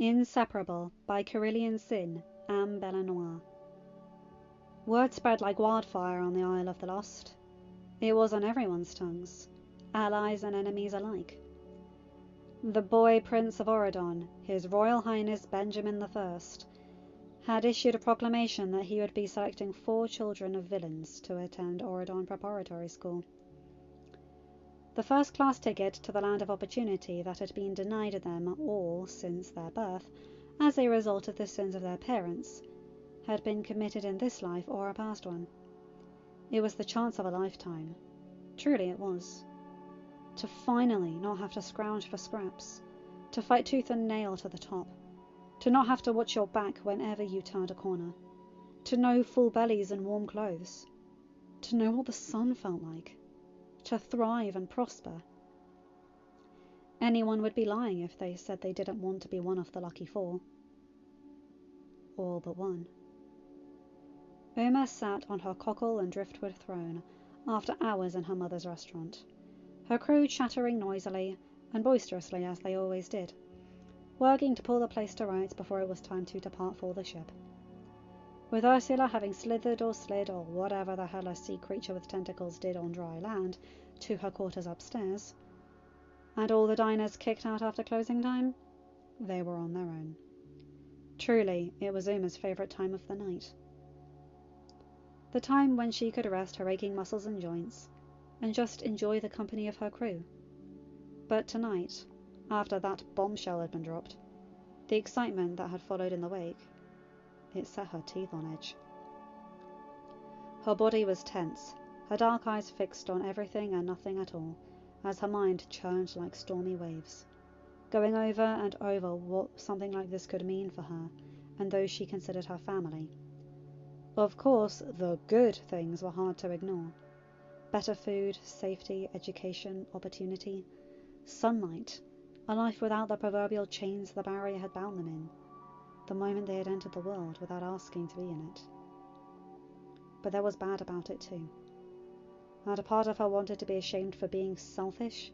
Inseparable by cerulean-sin, am-belladonna. Word spread like wildfire on the Isle of the Lost. It was on everyone's tongues, allies and enemies alike. The boy Prince of Auradon, His Royal Highness Benjamin I, had issued a proclamation that he would be selecting 4 children of villains to attend Auradon Preparatory School. The first-class ticket to the land of opportunity that had been denied them all since their birth, as a result of the sins of their parents, had been committed in this life or a past one. It was the chance of a lifetime. Truly it was. To finally not have to scrounge for scraps, to fight tooth and nail to the top, to not have to watch your back whenever you turned a corner, to know full bellies and warm clothes, to know what the sun felt like, to thrive and prosper. Anyone would be lying if they said they didn't want to be one of the lucky 4. All but one. Uma sat on her cockle and driftwood throne after hours in her mother's restaurant, her crew chattering noisily and boisterously as they always did, working to pull the place to rights before it was time to depart for the ship. With Ursula having slithered or slid or whatever the hell a sea creature with tentacles did on dry land to her quarters upstairs, and all the diners kicked out after closing time, they were on their own. Truly, it was Uma's favourite time of the night. The time when she could rest her aching muscles and joints, and just enjoy the company of her crew. But tonight, after that bombshell had been dropped, the excitement that had followed in the wake, it set her teeth on edge. Her body was tense, her dark eyes fixed on everything and nothing at all, as her mind churned like stormy waves, going over and over what something like this could mean for her and those she considered her family. Of course, the good things were hard to ignore. Better food, safety, education, opportunity, sunlight, a life without the proverbial chains the barrier had bound them in, the moment they had entered the world without asking to be in it. But there was bad about it too. And a part of her wanted to be ashamed for being selfish,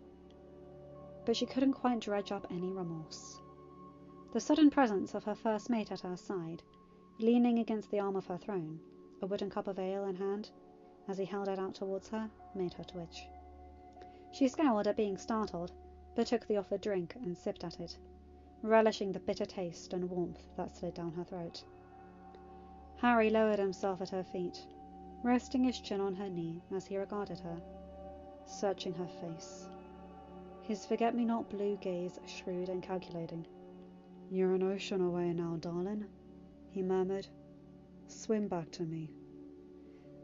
but she couldn't quite dredge up any remorse. The sudden presence of her first mate at her side, leaning against the arm of her throne, a wooden cup of ale in hand, as he held it out towards her, made her twitch. She scowled at being startled, but took the offered drink and sipped at it, relishing the bitter taste and warmth that slid down her throat. Harry lowered himself at her feet, resting his chin on her knee as he regarded her, searching her face, his forget-me-not blue gaze shrewd and calculating. "You're an ocean away now, darling," he murmured. "Swim back to me."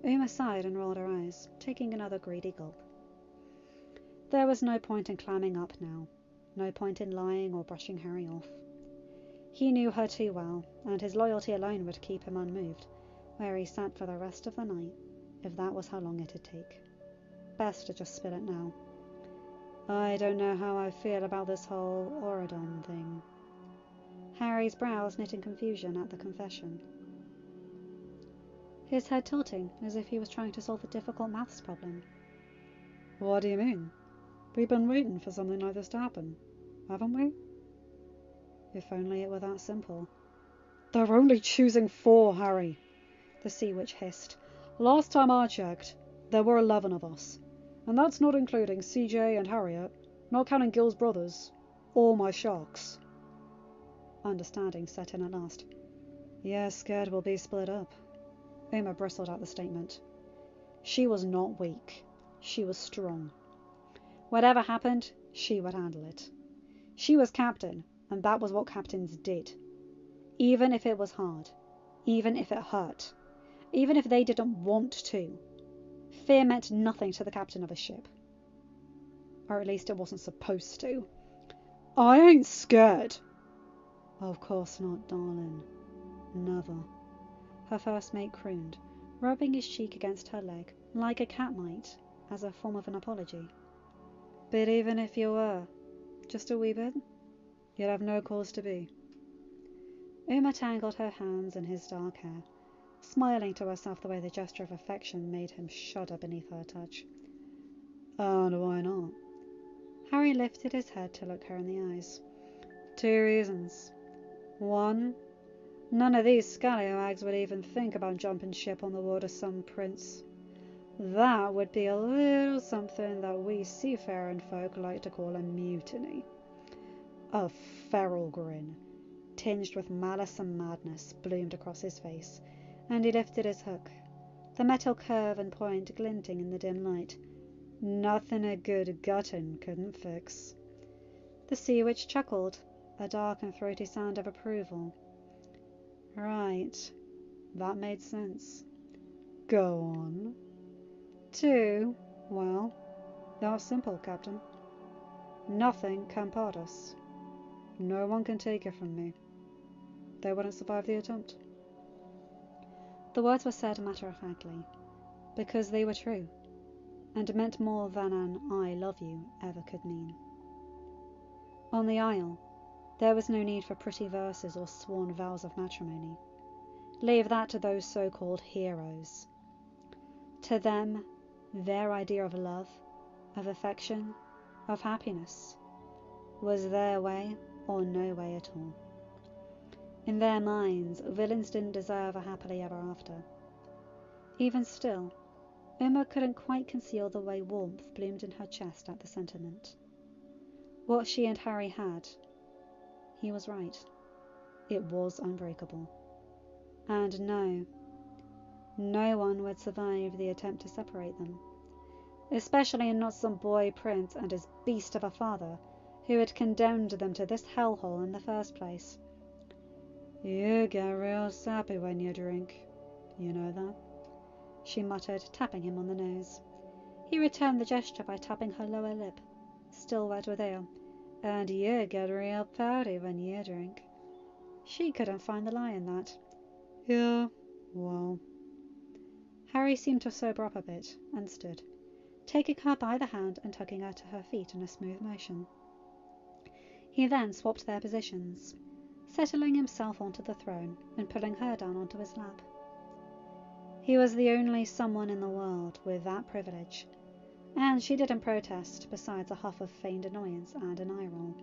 Uma sighed and rolled her eyes, taking another greedy gulp. There was no point in climbing up now, no point in lying or brushing Harry off. He knew her too well, and his loyalty alone would keep him unmoved, where he sat for the rest of the night, if that was how long it'd take. Best to just spill it now. "I don't know how I feel about this whole Auradon thing." Harry's brows knit in confusion at the confession, his head tilting as if he was trying to solve a difficult maths problem. "What do you mean? We've been waiting for something like this to happen, haven't we?" If only it were that simple. "They're only choosing 4, Harry," the sea witch hissed. "Last time I checked, there were 11 of us. And that's not including CJ and Harriet, not counting Gil's brothers, or my sharks." Understanding set in at last. "Yeah, scared we'll be split up." Uma bristled at the statement. She was not weak. She was strong. Whatever happened, she would handle it. She was captain, and that was what captains did. Even if it was hard. Even if it hurt. Even if they didn't want to. Fear meant nothing to the captain of a ship. Or at least it wasn't supposed to. "I ain't scared." "Of course not, darling. Never." Her first mate crooned, rubbing his cheek against her leg, like a cat might, as a form of an apology. "But even if you were, just a wee bit, you'd have no cause to be." Uma tangled her hands in his dark hair, smiling to herself the way the gesture of affection made him shudder beneath her touch. "And why not?" Harry lifted his head to look her in the eyes. "2 reasons. 1. None of these scallywags would even think about jumping ship on the word of some prince. That would be a little something that we seafaring folk like to call a mutiny. A feral grin, tinged with malice and madness, bloomed across his face, and he lifted his hook, the metal curve and point glinting in the dim light. Nothing a good gutting couldn't fix. The sea witch chuckled, a dark and throaty sound of approval. Right, that made sense. Go on. 2, well, that's simple, Captain. Nothing can part us. No one can take it from me. They wouldn't survive the attempt. The words were said matter-of-factly, because they were true, and meant more than an I love you ever could mean. On the Isle, there was no need for pretty verses or sworn vows of matrimony. Leave that to those so-called heroes. To them, their idea of love, of affection, of happiness, was their way or no way at all. In their minds, villains didn't deserve a happily ever after. Even still, Uma couldn't quite conceal the way warmth bloomed in her chest at the sentiment. What she and Harry had, he was right. It was unbreakable. And no one would survive the attempt to separate them, especially not some boy prince and his beast of a father who had condemned them to this hellhole in the first place. You get real sappy when you drink, you know that? She muttered, tapping him on the nose. He returned the gesture by tapping her lower lip, still wet with ale. And you get real pouty when you drink. She couldn't find the lie in that. Yeah, well. Harry seemed to sober up a bit, and stood, taking her by the hand and tugging her to her feet in a smooth motion. He then swapped their positions, settling himself onto the throne and pulling her down onto his lap. He was the only someone in the world with that privilege, and she didn't protest, besides a huff of feigned annoyance and an eye roll.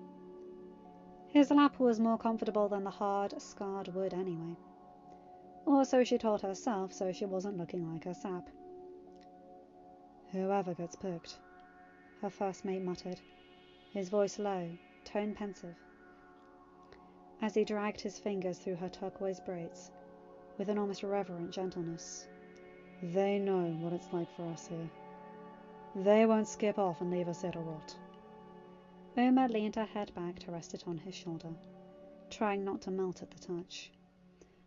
His lap was more comfortable than the hard, scarred wood anyway. Or so she told herself, so she wasn't looking like a sap. Whoever gets picked, her first mate muttered, his voice low, tone pensive, as he dragged his fingers through her turquoise braids, with an almost reverent gentleness. They know what it's like for us here. They won't skip off and leave us here to rot. Uma leaned her head back to rest it on his shoulder, trying not to melt at the touch,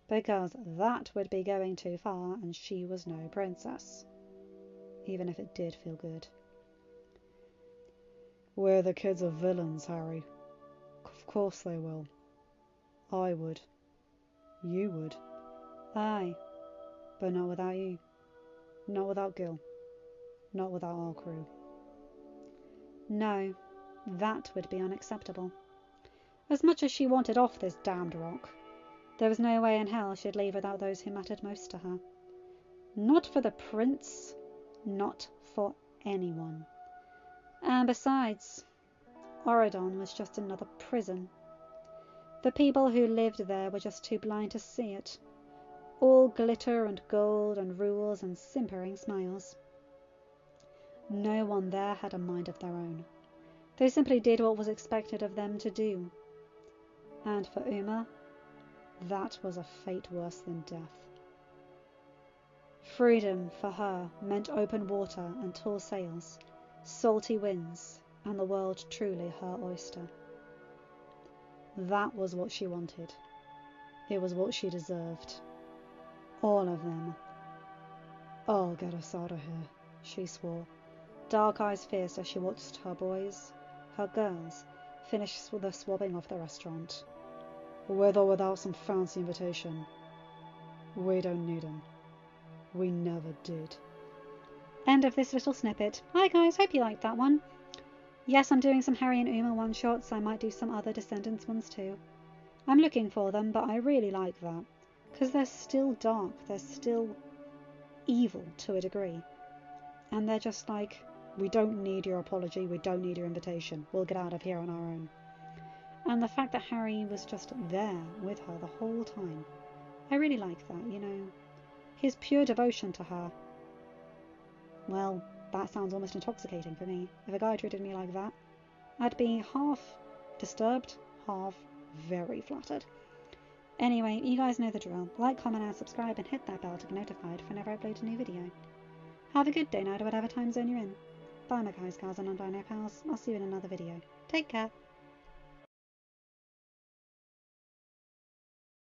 because that would be going too far and she was no princess, even if it did feel good. We're the kids of villains, Harry. Of course they will. I would. You would. Aye, but not without you. Not without Gil. Not without our crew. No, that would be unacceptable. As much as she wanted off this damned rock, there was no way in hell she'd leave without those who mattered most to her. Not for the prince, not for anyone. And besides, Auradon was just another prison. The people who lived there were just too blind to see it. All glitter and gold and rules and simpering smiles. No one there had a mind of their own. They simply did what was expected of them to do. And for Uma, that was a fate worse than death. Freedom for her meant open water and tall sails, salty winds, and the world truly her oyster. That was what she wanted. It was what she deserved. All of them. I'll get us out of here, she swore, dark eyes fierce as she watched her boys, her girls, finish the swabbing of the restaurant. With or without some fancy invitation. We don't need 'em. We never did. End of this little snippet. Hi guys, hope you liked that one. Yes, I'm doing some Harry and Uma one-shots. I might do some other Descendants ones too. I'm looking for them, but I really like that. Because they're still dark, they're still evil to a degree. And they're just like, we don't need your apology, we don't need your invitation. We'll get out of here on our own. And the fact that Harry was just there with her the whole time. I really like that, you know. His pure devotion to her. Well, that sounds almost intoxicating for me. If a guy treated me like that, I'd be half disturbed, half very flattered. Anyway, you guys know the drill. Like, comment, and subscribe, and hit that bell to be notified whenever I upload a new video. Have a good day, night, or whatever time zone you're in. Bye, my guys, gals, and non-binary pals. I'll see you in another video. Take care.